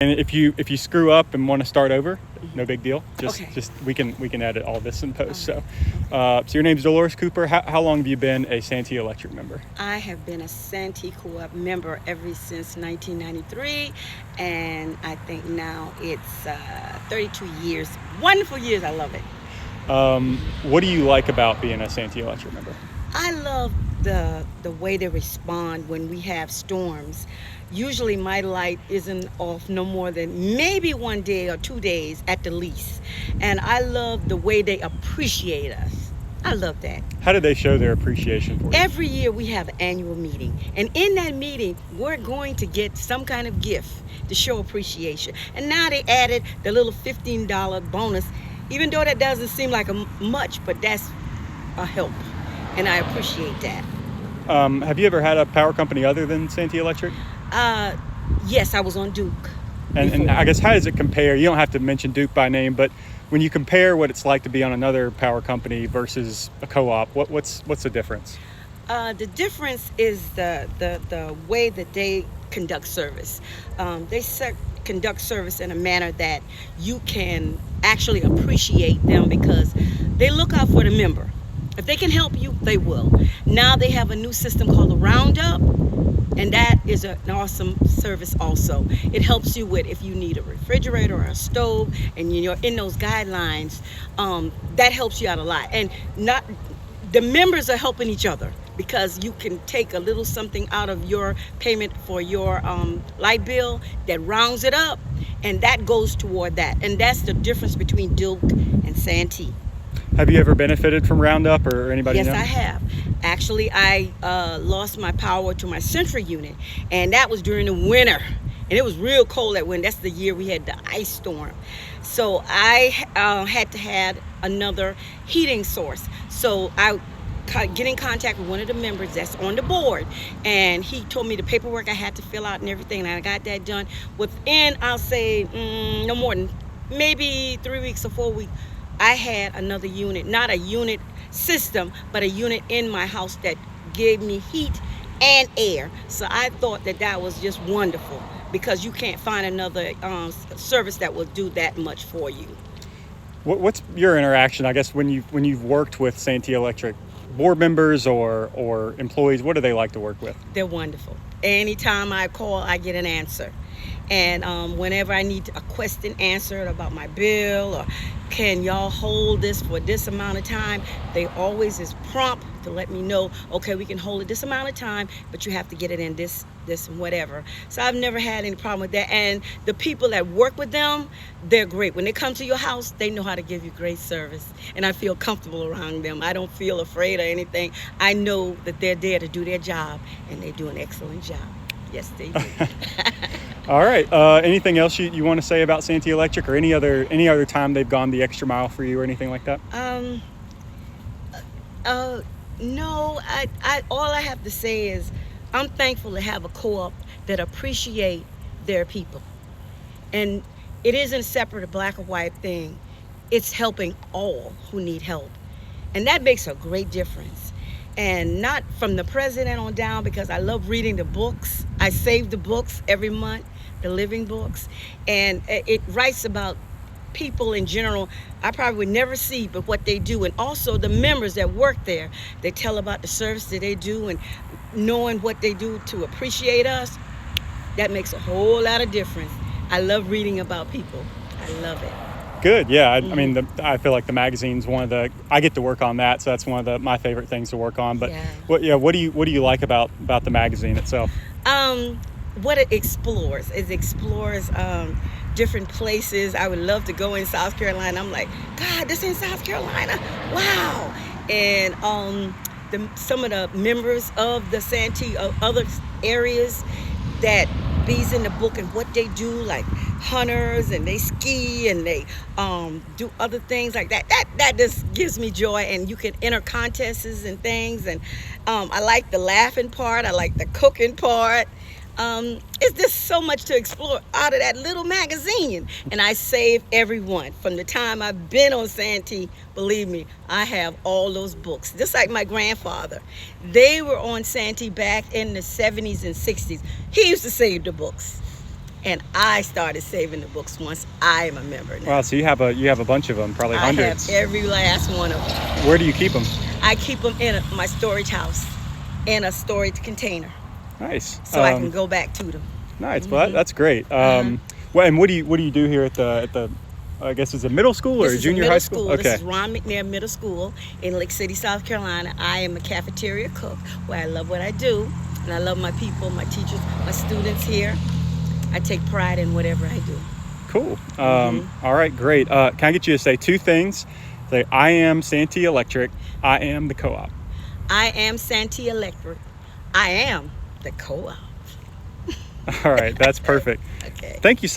And if you screw up and want to start over, no big deal. Okay. Just we can edit all this in post. Okay. So your name's Deloris Cooper. How long have you been a Santee Electric member? I have been a Santee Co-op member ever since 1993, and I think now it's 32 years. Wonderful years. I love it. What do you like about being a Santee Electric member? I love the way they respond when we have storms. Usually my light isn't off no more than maybe 1 day or 2 days at the least. And I love the way they appreciate us. I love that. How do they show their appreciation for you? Every year we have an annual meeting. And in that meeting, we're going to get some kind of gift to show appreciation. And now they added the little $15 bonus, even though that doesn't seem like much, but that's a help. And I appreciate that. Have you ever had a power company other than Santee Electric? Yes, I was on Duke. And I guess, how does it compare? You don't have to mention Duke by name, but when you compare what it's like to be on another power company versus a co-op, what's the difference? The difference is the way that they conduct service. They conduct service in a manner that you can actually appreciate them because they look out for the member. If they can help you, they will. Now they have a new system called the Roundup, and that is an awesome service also. It helps you with if you need a refrigerator or a stove, and you're in those guidelines, that helps you out a lot. And the members are helping each other because you can take a little something out of your payment for your light bill that rounds it up, and that goes toward that. And that's the difference between Duke and Santee. Have you ever benefited from Roundup or anybody Yes, know? I have. Actually, I lost my power to my central unit, and that was during the winter. And it was real cold that winter. That's the year we had the ice storm. So I had to have another heating source. So I get in contact with one of the members that's on the board, and he told me the paperwork I had to fill out and everything, and I got that done within, I'll say, no more than maybe 3 weeks or 4 weeks. I had another unit, not a unit system, but a unit in my house that gave me heat and air. So I thought that was just wonderful because you can't find another service that will do that much for you. What's your interaction, I guess, when you've worked with Santee Electric? Board members or employees, what do they like to work with? They're wonderful. Anytime I call, I get an answer. And whenever I need a question answered about my bill or can y'all hold this for this amount of time, they always is prompt to let me know, okay, we can hold it this amount of time, but you have to get it in this and whatever. So I've never had any problem with that. And the people that work with them, they're great. When they come to your house, they know how to give you great service. And I feel comfortable around them. I don't feel afraid or anything. I know that they're there to do their job, and they do an excellent job. Yes, they do. All right. Anything else you want to say about Santee Electric, or any other time they've gone the extra mile for you or anything like that? No. All I have to say is I'm thankful to have a co-op that appreciate their people. And it isn't separate a black or white thing. It's helping all who need help. And that makes a great difference. And not from the president on down, because I love reading the books. I save the books every month, the living books. And it writes about people in general I probably would never see, but what they do. And also the members that work there, they tell about the service that they do, and knowing what they do to appreciate us, that makes a whole lot of difference. I love reading about people. I love it. Good, yeah. I mean, I feel like the magazine's I get to work on that, so that's one of my favorite things to work on. But yeah. What do you like about the magazine itself? What it explores different places. I would love to go in South Carolina. I'm like, God, this in South Carolina, wow. And some of the members of the Santee of other areas that bees in the book and what they do, like hunters, and they ski and they do other things like that. That just gives me joy. And you can enter contests and things. And I like the laughing part. I like the cooking part. It's just so much to explore out of that little magazine. And I save everyone. From the time I've been on Santee, believe me, I have all those books. Just like my grandfather. They were on Santee back in the 70s and 60s. He used to save the books. And I started saving the books once I am a member now. Wow, so you have a bunch of them, probably I hundreds. have every last one of them. Where do you keep them? I keep them in my storage house, in a storage container, Nice. so I can go back to them. Nice. Well, that's great. Well, and what do you do here at the I guess it's a middle school or This is a junior middle high school? This is Ron McNair Middle School in Lake City, South Carolina. I am a cafeteria cook where I love what I do, and I love my people, my teachers, my students here. I take pride in whatever I do. Cool. All right, great. Can I get you to say two things? Say, I am Santee Electric. I am the co-op. I am Santee Electric. I am the co-op. All right, that's perfect. Okay. Thank you